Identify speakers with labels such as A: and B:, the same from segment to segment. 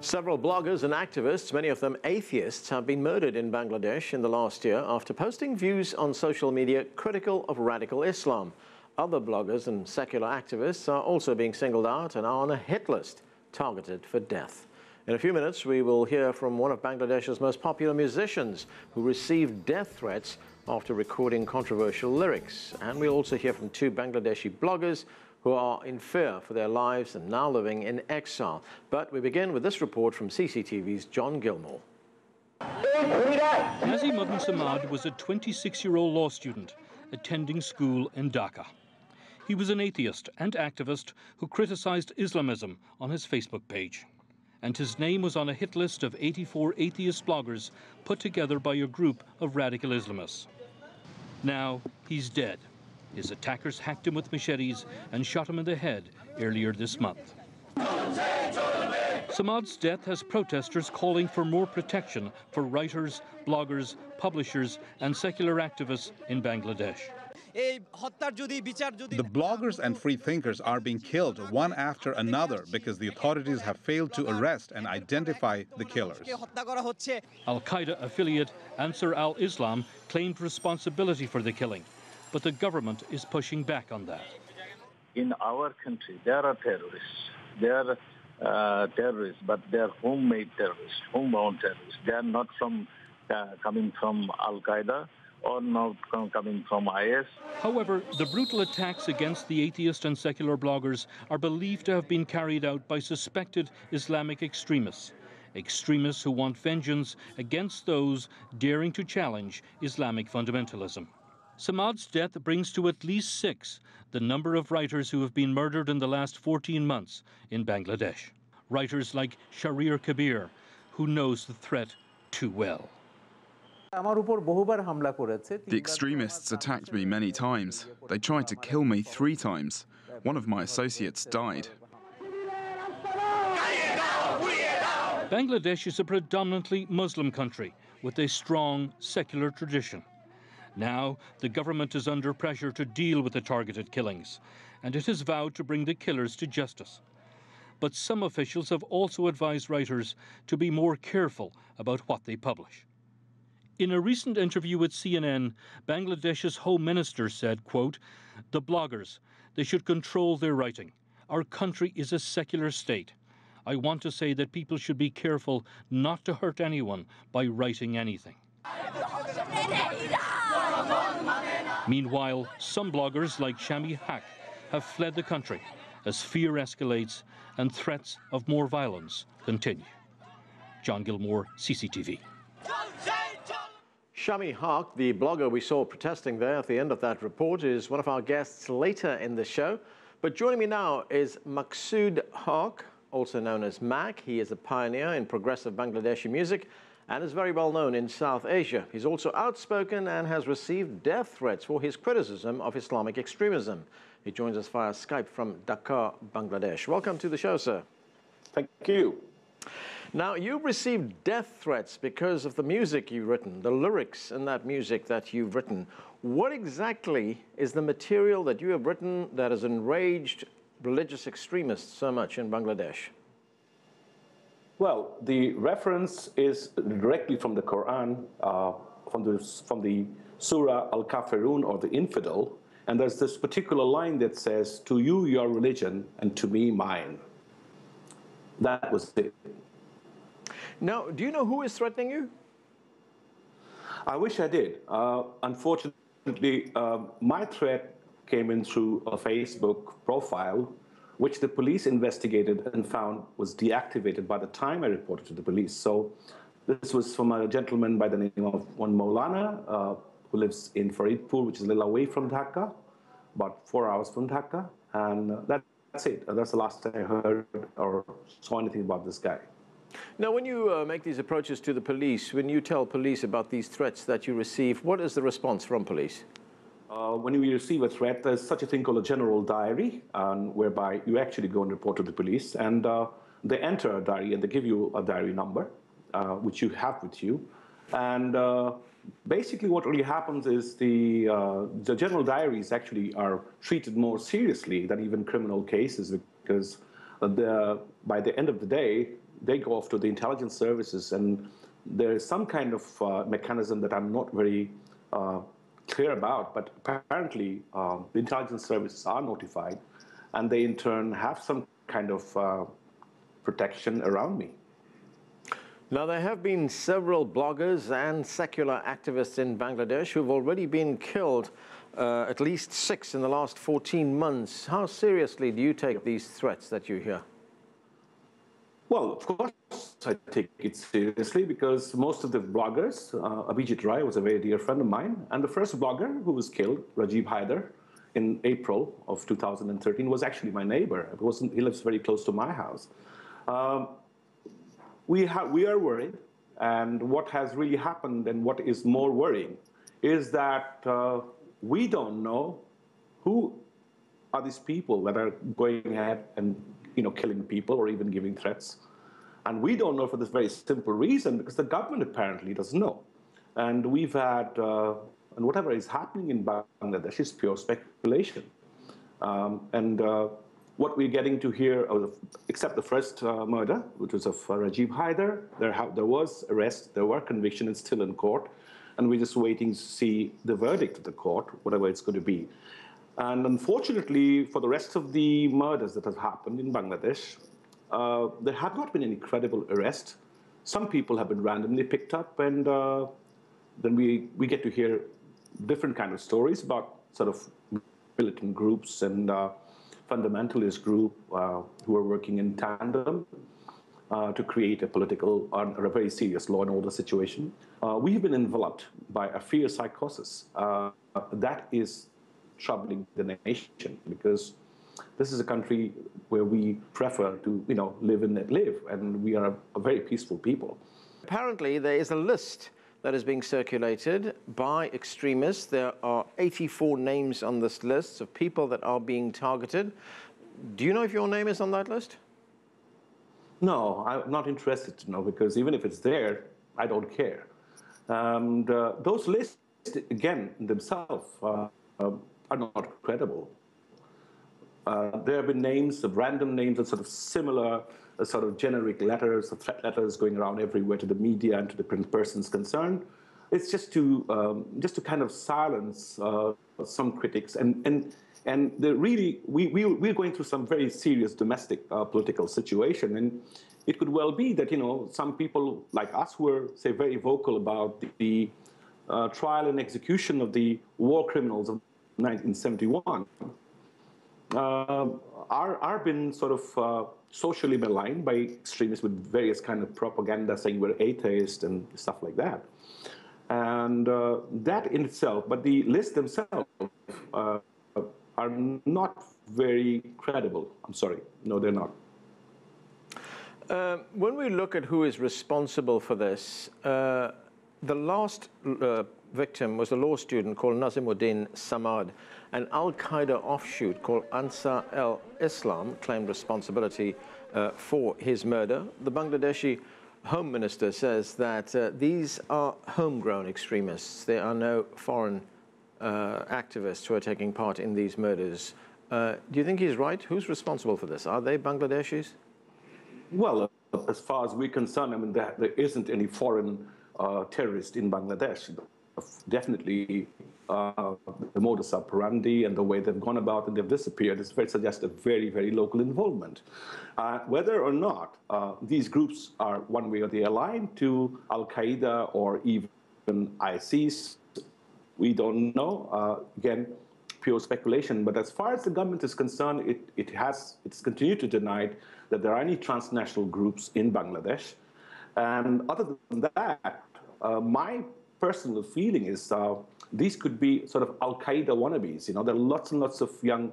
A: Several bloggers and activists, many of them atheists, have been murdered in Bangladesh in the last year after posting views on social media critical of radical Islam. Other bloggers and secular activists are also being singled out and are on a hit list, targeted for death. In a few minutes, we will hear from one of Bangladesh's most popular musicians who received death threats after recording controversial lyrics. And we'll also hear from two Bangladeshi bloggers who are in fear for their lives and now living in exile. But we begin with this report from CCTV's John Gilmore.
B: Nazi Mudin Samad was a 26-year-old law student attending school in Dhaka. He was an atheist and activist who criticized Islamism on his Facebook page. And his name was on a hit list of 84 atheist bloggers put together by a group of radical Islamists. Now he's dead. His attackers hacked him with machetes and shot him in the head earlier this month. Samad's death has protesters calling for more protection for writers, bloggers, publishers and secular activists in Bangladesh.
C: The bloggers and free thinkers are being killed one after another because the authorities have failed to arrest and identify the killers.
B: Al-Qaeda affiliate Ansar Al Islam claimed responsibility for the killing, but the government is pushing back on that.
D: In our country, there are terrorists. They are terrorists, but they are homemade terrorists, homebound terrorists. They are not coming from Al-Qaeda or not coming from IS.
B: However, the brutal attacks against the atheist and secular bloggers are believed to have been carried out by suspected Islamic extremists. Extremists who want vengeance against those daring to challenge Islamic fundamentalism. Samad's death brings to at least 6 the number of writers who have been murdered in the last 14 months in Bangladesh. Writers like Shahrir Kabir, who knows the threat too well.
E: The extremists attacked me many times. They tried to kill me 3 times. One of my associates died.
B: Bangladesh is a predominantly Muslim country with a strong secular tradition. Now, the government is under pressure to deal with the targeted killings, and it has vowed to bring the killers to justice. But some officials have also advised writers to be more careful about what they publish. In a recent interview with CNN, Bangladesh's Home Minister said, quote, "The bloggers, they should control their writing. Our country is a secular state. I want to say that people should be careful not to hurt anyone by writing anything." Meanwhile, some bloggers like Shami Haq have fled the country as fear escalates and threats of more violence continue. John Gilmore, CCTV.
A: Shami Haq, the blogger we saw protesting there at the end of that report, is one of our guests later in the show. But joining me now is Maqsood Ahmed, also known as Mac. He is a pioneer in progressive Bangladeshi music and is very well known in South Asia. He's also outspoken and has received death threats for his criticism of Islamic extremism. He joins us via Skype from Dhaka, Bangladesh. Welcome to the show, sir.
F: Thank you.
A: Now, you received death threats because of the music you've written, the lyrics in that music that you've written. What exactly is the material that you have written that has enraged religious extremists so much in Bangladesh?
F: Well, the reference is directly from the Quran, from the Surah Al-Kafirun, or the Infidel, and there's this particular line that says, "To you your religion, and to me mine." That was it.
A: Now, do you know who is threatening you?
F: I wish I did. Unfortunately, my threat came in through a Facebook profile, which the police investigated and found was deactivated by the time I reported to the police. So this was from a gentleman by the name of one Maulana, who lives in Faridpur, which is a little away from Dhaka, about 4 hours from Dhaka. And that's it. That's the last I heard or saw anything about this guy.
A: Now, when you make these approaches to the police, when you tell police about these threats that you receive, what is the response from police?
F: When we receive a threat, there's such a thing called a general diary, whereby you actually go and report to the police, and they enter a diary and they give you a diary number, which you have with you. And basically what really happens is the general diaries actually are treated more seriously than even criminal cases, because by the end of the day, they go off to the intelligence services, and there is some kind of mechanism that I'm not very clear about, but apparently the intelligence services are notified, and they in turn have some kind of protection around me.
A: Now, there have been several bloggers and secular activists in Bangladesh who've already been killed, at least 6 in the last 14 months. How seriously do you take these threats that you hear?
F: Well, of course, I take it seriously because most of the bloggers, Abhijit Rai was a very dear friend of mine, and the first blogger who was killed, Rajiv Haider, in April of 2013, was actually my neighbor. He lives very close to my house. We are worried, and what has really happened and what is more worrying is that we don't know who are these people that are going ahead and killing people or even giving threats. And we don't know for this very simple reason because the government apparently doesn't know. And we've had, and whatever is happening in Bangladesh is pure speculation. What we're getting to here, except the first murder, which was of Rajiv Haider, there was arrest, there were conviction, it's still in court, and we're just waiting to see the verdict of the court, whatever it's going to be. And unfortunately, for the rest of the murders that have happened in Bangladesh, there have not been any credible arrest. Some people have been randomly picked up, and then we get to hear different kind of stories about sort of militant groups and fundamentalist group who are working in tandem to create a political or a very serious law and order situation. We have been enveloped by a fear psychosis that is troubling the nation because this is a country where we prefer to, live and live, and we are a very peaceful people.
A: Apparently, there is a list that is being circulated by extremists. There are 84 names on this list of people that are being targeted. Do you know if your name is on that list?
F: No, I'm not interested to know because even if it's there, I don't care. And those lists, again, themselves are not credible. There have been names, random names, and sort of similar, sort of generic letters, threat letters going around everywhere to the media and to the persons concerned. It's just to kind of silence some critics, and we're going through some very serious domestic political situation, and it could well be that some people like us who are, say, very vocal about the trial and execution of the war criminals of 1971. Are been sort of socially maligned by extremists with various kind of propaganda saying we're atheist and stuff like that. And that in itself, but the lists themselves are not very credible. I'm sorry. No, they're not.
A: When we look at who is responsible for this, the last victim was a law student called Nazimuddin Samad. An Al-Qaeda offshoot called Ansar Al Islam claimed responsibility for his murder. The Bangladeshi Home Minister says that these are homegrown extremists. There are no foreign activists who are taking part in these murders. Do you think he's right? Who's responsible for this? Are they Bangladeshis?
F: Well, as far as we're concerned, I mean, there isn't any foreign terrorist in Bangladesh. Definitely, the modus operandi and the way they've gone about and they've disappeared suggests a very, very local involvement. Whether or not these groups are one way or the other aligned to Al-Qaeda or even ISIS, we don't know. Again, pure speculation. But as far as the government is concerned, it's continued to deny that there are any transnational groups in Bangladesh. And other than that, my personal feeling is these could be sort of Al-Qaeda wannabes. There are lots and lots of young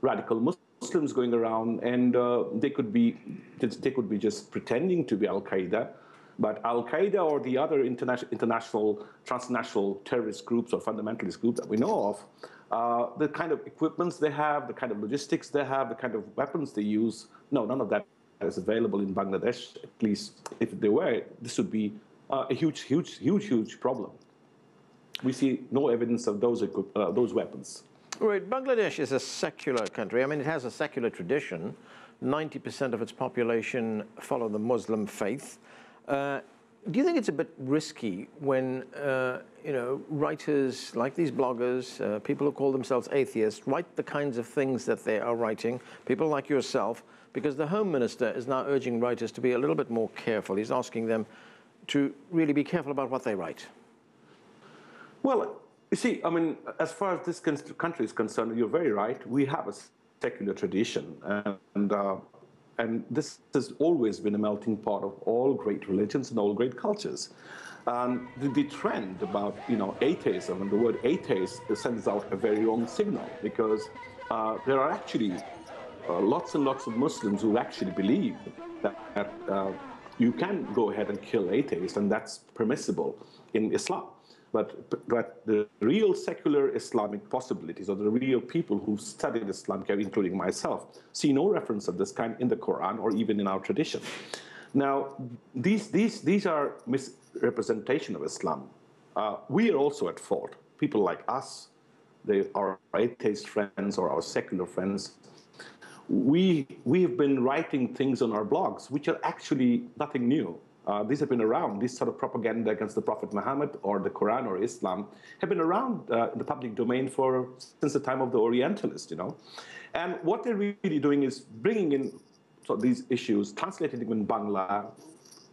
F: radical Muslims going around, and they could be just pretending to be Al-Qaeda. But Al-Qaeda or the other international, transnational terrorist groups or fundamentalist groups that we know of, the kind of equipments they have, the kind of logistics they have, the kind of weapons they use, no, none of that is available in Bangladesh. At least if they were, this would be a huge problem. We see no evidence of those weapons.
A: Right, Bangladesh is a secular country. I mean, it has a secular tradition. 90% of its population follow the Muslim faith. Do you think it's a bit risky when, you know, writers like these bloggers, people who call themselves atheists, write the kinds of things that they are writing, people like yourself, because the Home Minister is now urging writers to be a little bit more careful. He's asking them to really be careful about what they write.
F: Well, you see, I mean, as far as this country is concerned, you're very right. We have a secular tradition, and this has always been a melting pot of all great religions and all great cultures. And the trend about, you know, atheism, and the word atheist sends out a very wrong signal, because there are actually lots and lots of Muslims who actually believe that you can go ahead and kill atheists, and that's permissible in Islam. But the real secular Islamic possibilities, or the real people who've studied Islam, including myself, see no reference of this kind in the Quran or even in our tradition. Now, these are misrepresentation of Islam. We are also at fault. People like us, our atheist friends or our secular friends, we have been writing things on our blogs which are actually nothing new. These have been around. This sort of propaganda against the Prophet Muhammad or the Quran or Islam have been around in the public domain since the time of the Orientalists, you know. And what they're really doing is bringing in these issues, translating them in Bangla,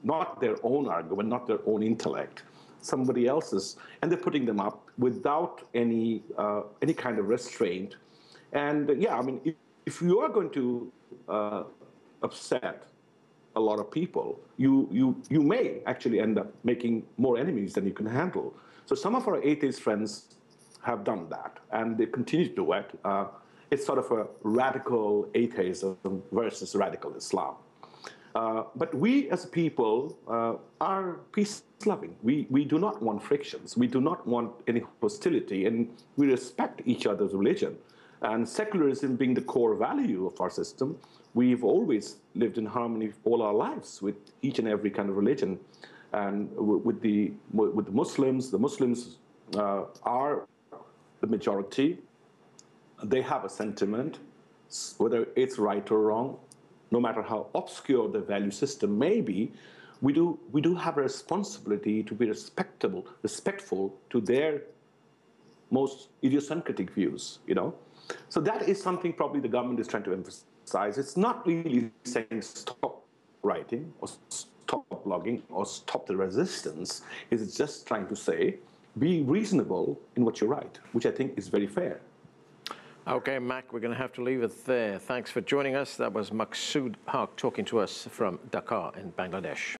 F: not their own argument, not their own intellect, somebody else's, and they're putting them up without any kind of restraint. And yeah, I mean, if you are going to upset a lot of people, you may actually end up making more enemies than you can handle. So some of our atheist friends have done that, and they continue to do it. It's sort of a radical atheism versus radical Islam. But we as people are peace-loving. We do not want frictions. We do not want any hostility, and we respect each other's religion. And secularism being the core value of our system, we've always lived in harmony all our lives with each and every kind of religion. And with the Muslims are the majority. They have a sentiment, whether it's right or wrong, no matter how obscure the value system may be. We do have a responsibility to be respectful to their most idiosyncratic views, you know. So that is something probably the government is trying to emphasize. It's not really saying stop writing or stop blogging or stop the resistance. It's just trying to say be reasonable in what you write, which I think is very fair.
A: Okay, Mac, we're going to have to leave it there. Thanks for joining us. That was Maqsood Ahmed talking to us from Dhaka in Bangladesh.